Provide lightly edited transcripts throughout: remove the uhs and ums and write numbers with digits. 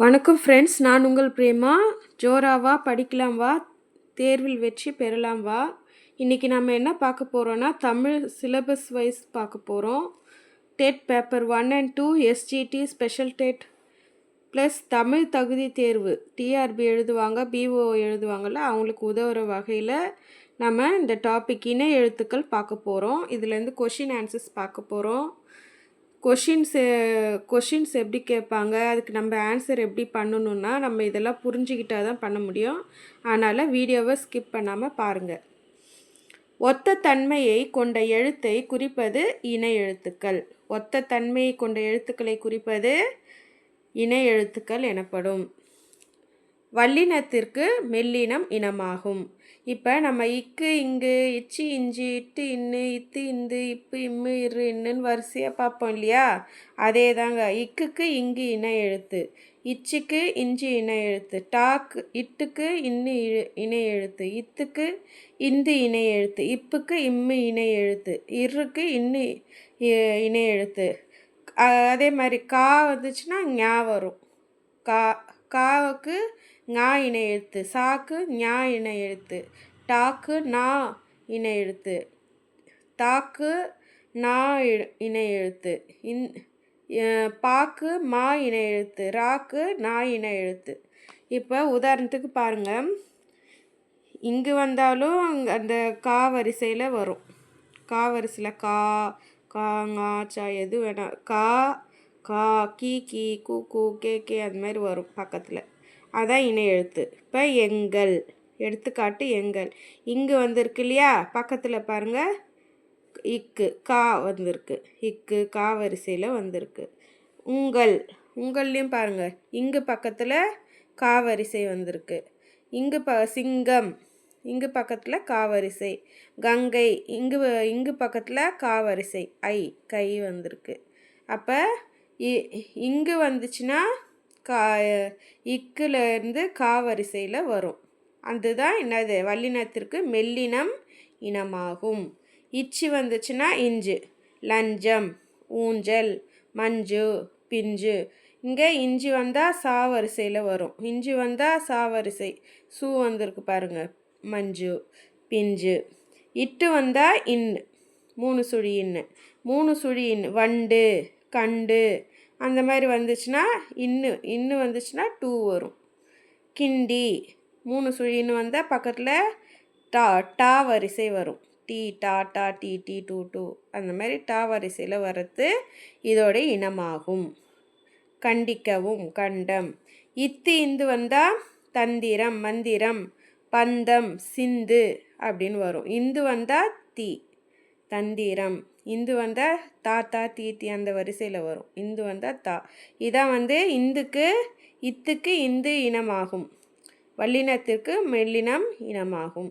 வணக்கம் ஃப்ரெண்ட்ஸ், நான் உங்கள் பிரேமா. ஜோராவா படிக்கலாம் வா, தேர்வில் வெற்றி பெறலாம் வா. இன்றைக்கி நம்ம என்ன பார்க்க போகிறோன்னா, தமிழ் சிலபஸ் வைஸ் பார்க்க போகிறோம். Dead paper 1 and 2 SGT special dead plus Tamil தகுதி தேர்வு டிஆர்பி எழுதுவாங்க, பிஓ எழுதுவாங்கள்ல, அவங்களுக்கு உதவுற வகையில் நம்ம இந்த டாபிக் இணை எழுத்துக்கள் பார்க்க போகிறோம். இதுலேருந்து கொஷின் ஆன்சர்ஸ் பார்க்க போகிறோம். கொஷின்ஸ் எப்படி கேட்பாங்க, அதுக்கு நம்ம ஆன்சர் எப்படி பண்ணணுன்னா நம்ம இதெல்லாம் புரிஞ்சுக்கிட்டால் தான் பண்ண முடியும். அதனால் வீடியோவை ஸ்கிப் பண்ணாமல் பாருங்கள். ஒத்த தன்மையை கொண்ட எழுத்தை குறிப்பது இணை எழுத்துக்கள். ஒத்த தன்மையை கொண்ட எழுத்துக்களை குறிப்பது இணை எழுத்துக்கள் எனப்படும். வல்லினத்திற்கு மெல்லினம் இனமாகும். இப்போ நம்ம இக்கு இங்கு இச்சி இஞ்சி இட்டு இன்னு இத்து இந்து இப்பு இம்மு இரு இன்னுன்னு வரிசையாக பார்ப்போம் இல்லையா? அதே தாங்க. இக்குக்கு இங்கு இணை எழுத்து, இச்சிக்கு இஞ்சி இணை எழுத்து, டாக்கு இட்டுக்கு இன்னு இணை எழுத்து, இத்துக்கு இந்து இணை எழுத்து, இப்புக்கு இம்மு இணை எழுத்து, இருக்கு இன்னு இணை எழுத்து. அதே மாதிரி கா வந்துச்சுன்னா ஞா வரும். காவுக்கு ஞா இணை எழுத்து, சாக்கு ஞா இணை எழுத்து, டாக்கு நா இணை எழுத்து, தாக்கு நா இணை எழுத்து, பாக்கு மா இணை எழுத்து, ராக்கு நா இணை எழுத்து. இப்போ உதாரணத்துக்கு பாருங்கள், இங்கு வந்தாலும் அந்த கா வரிசையில் வரும். கா வரிசையில் கா கா ngா சா எது வேணாம், கா கா கீ கீ கூ கூ கே கே அது மாதிரி வரும் பக்கத்தில். அதான் இணை எழுத்து. இப்போ எங்கள், எடுத்துக்காட்டு எங்கள். இங்கு வந்திருக்கு இல்லையா, பக்கத்தில் பாருங்கள் இக்கு கா வந்திருக்கு, இக்கு கா வரிசையில் வந்திருக்கு. உங்கள், உங்கள்லையும் பாருங்கள் இங்கு பக்கத்தில் கா வரிசை வந்திருக்கு. இங்கு சிங்கம், இங்கு பக்கத்தில் கா வரிசை. கங்கை, இங்கு பக்கத்தில் கா வரிசை. கை வந்திருக்கு. அப்போ இங்கு வந்துச்சுன்னா இக்குலேருந்து கா வரிசையில் வரும். அதுதான் என்னது, வல்லினத்திற்கு மெல்லினம் இனமாகும். இச்சி வந்துச்சுன்னா இஞ்சு, லஞ்சம், ஊஞ்சல், மஞ்சு, பிஞ்சு. இங்கே இஞ்சி வந்தால் சா வரிசையில் வரும், இஞ்சி வந்தால் சா வரிசை. சூ வந்திருக்கு பாருங்கள், மஞ்சு, பிஞ்சு. இட்டு வந்தால் இன்னு, 3 சுழி இன்னு, 3 சுழி இன்னு. வண்டு, கண்டு அந்த மாதிரி வந்துச்சுன்னா இன்னு வந்துச்சுன்னா 2 வரும். கிண்டி, 3 சுழி இன்னு வந்தால் பக்கத்தில் டா வரிசை வரும். டி டா டா டி டி டூ டூ அந்த மாதிரி டா வரிசையில் வர்றது இதோட இனமாகும். கண்டிக்கவும், கண்டம். இந்து வந்தால் தந்திரம், மந்திரம், பந்தம், சிந்து அப்படின்னு வரும். இந்து வந்தால் தி, தந்திரம். இந்து வந்தால் தா தீ தி அந்த வரிசையில் வரும். இந்து வந்தால் தா. இதான் இத்துக்கு இந்து இனமாகும், வல்லினத்திற்கு மெல்லினம் இனமாகும்.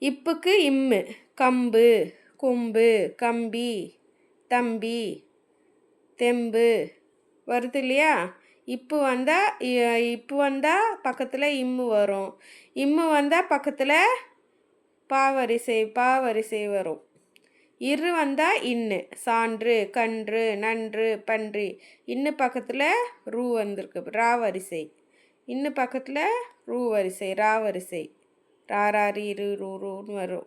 இப்புக்கு இம்மு, கம்பு, கொம்பு, கம்பி, தம்பி, தெம்பு வருது இல்லையா? இப்பு வந்தால் பக்கத்தில் இம்மு வரும். இம்மு வந்தால் பக்கத்தில் பா வரிசை வரும். இரு வந்தால் இன்னு, சான்று, கன்று, நன்று, பன்றி. இன்னு பக்கத்தில் ரூ வந்திருக்கு, ரா வரிசை. இன்னு பக்கத்தில் ரூ வரிசை, ரா வரிசை. ராரி இரு ரூ ரூன்னு வரும்.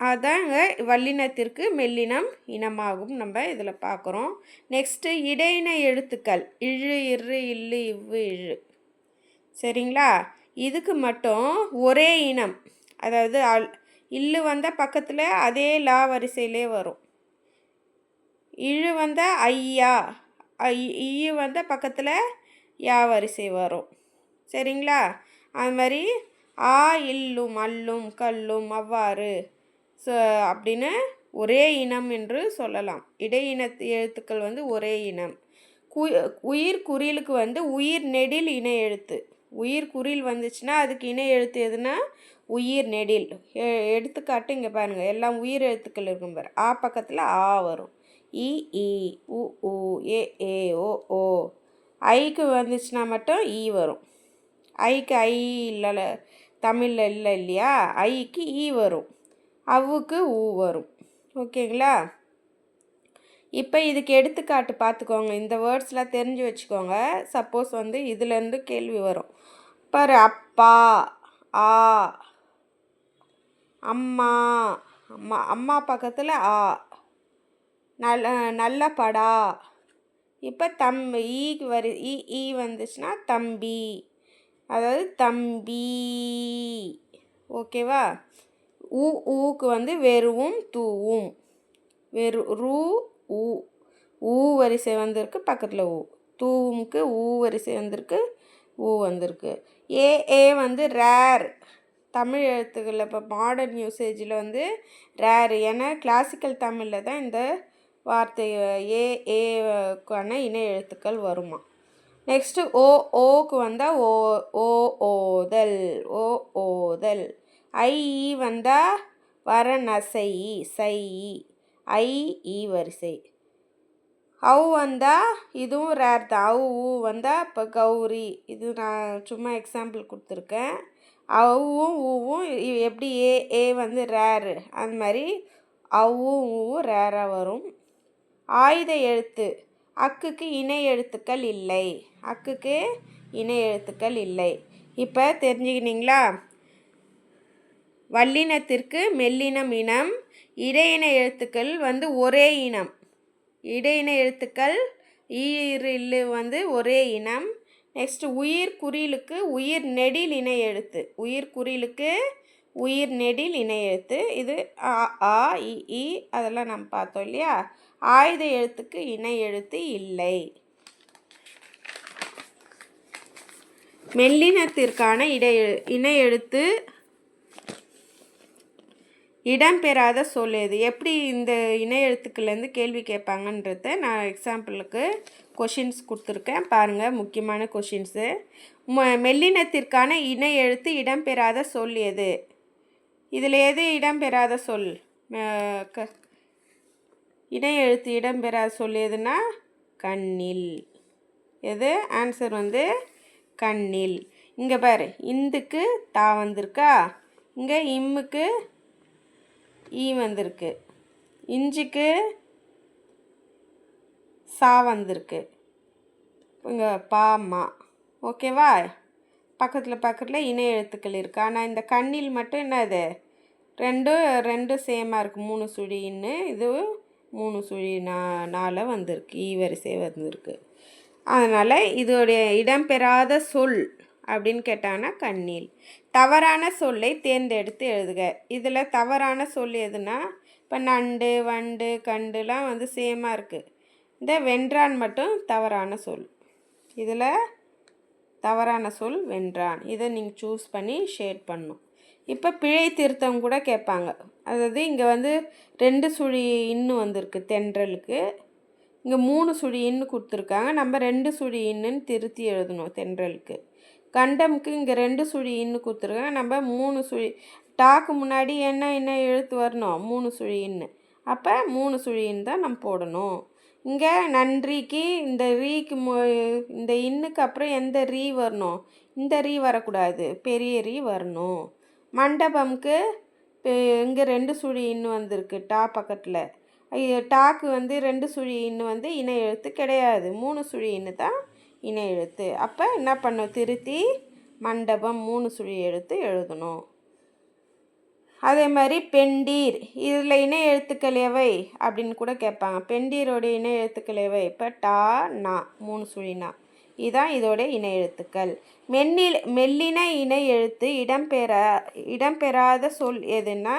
அதாங்க வல்லினத்திற்கு மெல்லினம் இனமாகும். நம்ம இதில் பார்க்குறோம். நெக்ஸ்ட்டு இடையின எழுத்துக்கள் இழு, இரு, இல்லு, இவ்வு, இழு. சரிங்களா? இதுக்கு மட்டும் ஒரே இனம், அதாவது இல்லு வந்தால் பக்கத்தில் அதே லா வரிசையிலே வரும். இழு வந்தால் ஐயா, ஈயு வந்தால் பக்கத்தில் யா வரிசை வரும். சரிங்களா? அது மாதிரி ஆ, இல்லும், அல்லும், கல்லும் அவ்வாறு அப்படின்னு ஒரே இனம் என்று சொல்லலாம். இடையின எழுத்துக்கள் ஒரே இனம். உயிர் குறிலுக்கு உயிர் நெடில் இணை எழுத்து. உயிர் குறில் வந்துச்சுன்னா அதுக்கு இணை எழுத்து எதுனா உயிர் நெடில். எடுத்துக்காட்டு இங்கே பாருங்கள், எல்லாம் உயிர் எழுத்துக்கள் இருக்கும் பாரு. ஆ பக்கத்தில் ஆ வரும். இ ஈ, உ ஊ, ஏ ஏ, ஓ ஓ. ஐக்கு வந்துச்சுன்னா மட்டும் ஈ வரும். ஐக்கு ஐ இல்லை, தமிழில் இல்லை இல்லையா? ஐக்கு ஈ வரும், அவ்வுக்கு ஊ வரும். ஓகேங்களா? இப்போ இதுக்கு எடுத்துக்காட்டு பார்த்துக்கோங்க. இந்த வேர்ட்ஸ்லாம் தெரிஞ்சு வச்சுக்கோங்க. சப்போஸ் வந்து இதுலேருந்து கேள்வி வரும். பாரு, அப்பா, ஆ, அம்மா, அம்மா அம்மா பக்கத்தில் ஆ, நல்ல படா. இப்போ ஈக்கு ஈ வந்துச்சுன்னா தம்பி, அதாவது தம்பி. ஓகேவா? ஊக்கு வந்து வெறுவும் தூவும். ரூ ஊ ஊ வரிசை வந்திருக்கு, பக்கத்தில் ஊ. தூவும்க்கு ஊ வரிசை வந்திருக்கு, ஊ வந்திருக்கு. ஏ வந்து ரேர். தமிழ் எழுத்துக்களில் இப்போ மாடர்ன் யூசேஜில் வந்து ரேர். ஏன்னா கிளாசிக்கல் தமிழில் தான் இந்த வார்த்தை ஏக்கான இணை எழுத்துக்கள் வருமா. நெக்ஸ்ட்டு ஓக்கு வந்தால் ஓதல், ஓதல். ஐ வந்தால் நசை, சை, வரிசை. வந்தால் இதுவும் ரேர் தான். ஊ வந்தால் இப்போ கௌரி. இது நான் சும்மா எக்ஸாம்பிள் கொடுத்துருக்கேன். ஊவும் எப்படி ஏ வந்து ரேரு, அது மாதிரி ஊவும் ரேராக வரும். ஆயுத எழுத்து. அக்குக்கு இணை எழுத்துக்கள் இல்லை. அக்குக்கு இணை எழுத்துக்கள் இல்லை. இப்போ தெரிஞ்சுக்கினீங்களா? வல்லினத்திற்கு மெல்லினம் இனம். இடையின எழுத்துக்கள் வந்து ஒரே இனம். இடையின எழுத்துக்கள் ஈரில்லு வந்து ஒரே இனம். நெக்ஸ்ட்டு உயிர் குறிலுக்கு உயிர் நெடில் இணை எழுத்து. உயிர் குறிலுக்கு உயிர் நெடில் இணை எழுத்து. இது ஆ இ அதெல்லாம் நம்ம பார்த்தோம் இல்லையா? ஆயுத எழுத்துக்கு இணை எழுத்து இல்லை. மெல்லினத்திற்கான இணை எழுத்து இடம்பெறாத சொல் எது? எப்படி இந்த இணை எழுத்துக்கள்லேருந்து கேள்வி கேட்பாங்கன்றத நான் எக்ஸாம்பிளுக்கு கொஷின்ஸ் கொடுத்துருக்கேன். பாருங்கள், முக்கியமான கொஷின்ஸு. மெல்லினத்திற்கான இணை எழுத்து இடம்பெறாத சொல் எது? இதில் எது இடம்பெறாத சொல்? இணை எழுத்து இடம்பெறாத சொல் எதுனா கண்ணில். எது? ஆன்சர் வந்து கண்ணில். இங்கே பாரு, இந்துக்கு தா வந்திருக்கா, இங்கே இம்முக்கு ஈ வந்திருக்கு, இஞ்சிக்கு சா வந்திருக்கு, இங்கே பாம்மா. ஓகேவா? பக்கத்தில் இணை எழுத்துக்கள் இருக்குது. ஆனால் இந்த கண்ணில் மட்டும் என்னது, ரெண்டும் சேமாக இருக்குது. 3 சுழி இன்னு, இது 3 சுழி நால வந்திருக்கு, ஈ வரிசை வந்திருக்கு. அதனால் இதோடைய இடம்பெறாத சொல் அப்படின்னு கேட்டாங்கன்னா கண்ணில். தவறான சொல்லை தேர்ந்தெடுத்து எழுதுக. இதில் தவறான சொல் எதுனா, இப்போ நண்டு, வண்டு, கண்டுலாம் வந்து சேமாக இருக்குது. இந்த வென்றான் மட்டும் தவறான சொல். இதில் தவறான சொல் வென்றான். இதை நீங்கள் சூஸ் பண்ணி ஷேட் பண்ணணும். இப்போ பிழை திருத்தம் கூட கேட்பாங்க. அதாவது இங்கே வந்து 2 சுழி இன்னு வந்திருக்கு தென்றலுக்கு, இங்கே 3 சுழி இன்னு கொடுத்துருக்காங்க. நம்ம 2 சுழி இன்னுன்னு திருத்தி எழுதணும் தென்றலுக்கு. கண்டமுக்கு இங்கே 2 சுழி இன்னு கொடுத்துருக்காங்க. நம்ம 3 சுழி. டாக்கு முன்னாடி என்ன எழுத்து வரணும்? 3 சுழி இன்னு. அப்போ 3 சுழி இன்னு தான் நம்ம போடணும். இங்கே நன்றிக்கு இந்த ரீக்கு இந்த இன்னுக்கு அப்புறம் எந்த ரீ வரணும்? இந்த ரீ வரக்கூடாது, பெரிய ரீ வரணும். மண்டபம்க்கு இங்கே 2 சுழி இன்னு வந்திருக்கு டா பக்கத்தில். டாக்கு வந்து 2 சுழி இன்னு வந்து இணை எழுத்து கிடையாது, 3 சுழி இன்னு தான் இணை எழுத்து. அப்போ என்ன பண்ணணும்? திருத்தி மண்டபம் 3 சுழி எழுத்து எழுதணும். அதே மாதிரி பெண்டீர், இதில் இணை எழுத்துக்கள் எவை அப்படின்னு கூட கேட்பாங்க. பெண்டீரோடைய இணை எழுத்துக்கள் எவை? இப்போ டா நா 3 சுழினா, இதுதான் இதோடைய இணை எழுத்துக்கள். மெல்லின இணை எழுத்து இடம்பெறாத சொல் எதுன்னா,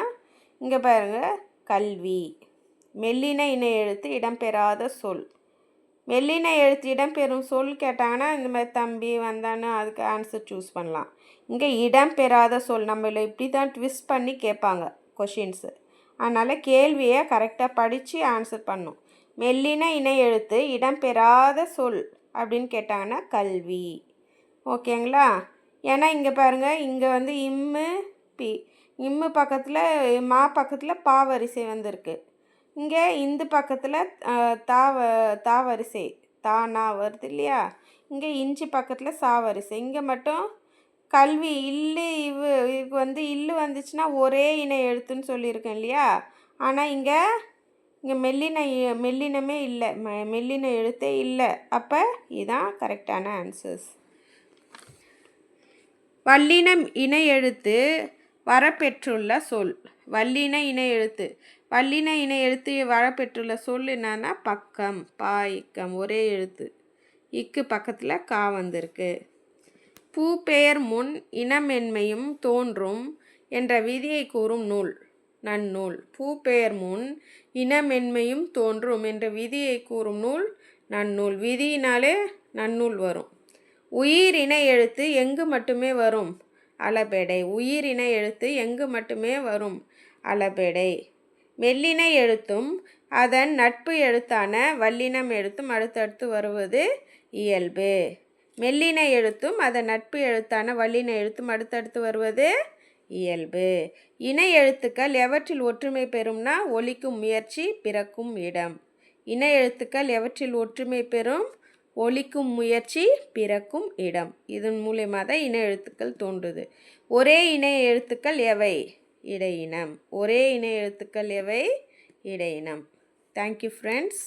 இங்கே பாருங்கள், கல்வி. மெல்லின இணை எழுத்து இடம்பெறாத சொல். மெல்லின எழுத்து இடம்பெறும் சொல் கேட்டாங்கன்னா இந்த மாதிரி தம்பி வந்தான்னு அதுக்கு ஆன்சர் சூஸ் பண்ணலாம். இங்கே இடம்பெறாத சொல் நம்மள இப்படி தான் ட்விஸ்ட் பண்ணி கேட்பாங்க கொஷின்ஸு. அதனால் கேள்வியை கரெக்டாக படித்து ஆன்சர் பண்ணும். மெல்லின இணை எழுத்து இடம்பெறாத சொல் அப்படின்னு கேட்டாங்கன்னா கல்வி. ஓகேங்களா? ஏன்னா இங்கே பாருங்கள், இங்கே வந்து இம்மு பக்கத்தில் மா பக்கத்தில் பா வரிசை வந்திருக்கு. இங்கே இந்த பக்கத்தில் தா வரிசை தானா வருது இல்லையா? இங்கே இஞ்சி பக்கத்தில் சா வரிசை. இங்கே மட்டும் கல்வி இதுக்கு வந்து இல்லு வந்துச்சுன்னா ஒரே இணை எழுத்துன்னு சொல்லியிருக்கேன் இல்லையா? ஆனால் இங்கே இங்கே மெல்லினமே இல்லை, மெல்லின எழுத்தே இல்லை. அப்போ இதுதான் கரெக்டான ஆன்சர்ஸ். வல்லினம் இணை எழுத்து வரப்பெற்றுள்ள சொல். வல்லின இணை எழுத்து வரப்பெற்றுள்ள சொல் என்னன்னா பக்கம், இக்கம் ஒரே எழுத்து. இக்கு பக்கத்தில் கா வந்திருக்கு. பூ பெயர் முன் இனமென்மையும் தோன்றும் என்ற விதியை கூறும் நூல் நன்னூல். பூ பெயர் முன் இனமென்மையும் தோன்றும் என்ற விதியை கூறும் நூல் நன்னூல். விதியினாலே நன்னூல் வரும். உயிரினை எழுத்து எங்கு மட்டுமே வரும்? அளபெடை. உயிரினை எழுத்து எங்கு மட்டுமே வரும்? அளபெடை. மெல்லினை எழுத்தும் அதன் நட்பு எழுத்தான வல்லினம் எழுத்தும் அடுத்தடுத்து வருவது இயல்பு. மெல்லின எழுத்தும் அதன் நட்பு எழுத்தான வல்லின எழுத்தும் அடுத்தடுத்து வருவது இயல்பு. இணை எழுத்துக்கள் எவற்றில் ஒற்றுமை பெறும்னா ஒலிக்கும் முயற்சி, பிறக்கும் இடம். இணை எழுத்துக்கள் எவற்றில் ஒற்றுமை பெறும்? ஒலிக்கும் முயற்சி, பிறக்கும் இடம். இதன் மூலமாக தான் இணை எழுத்துக்கள் தோன்றுது. ஒரே இணை எழுத்துக்கள் எவை? இடையினம். ஒரே இணை எழுத்துக்கள் எவை? இடையினம். Thank you friends.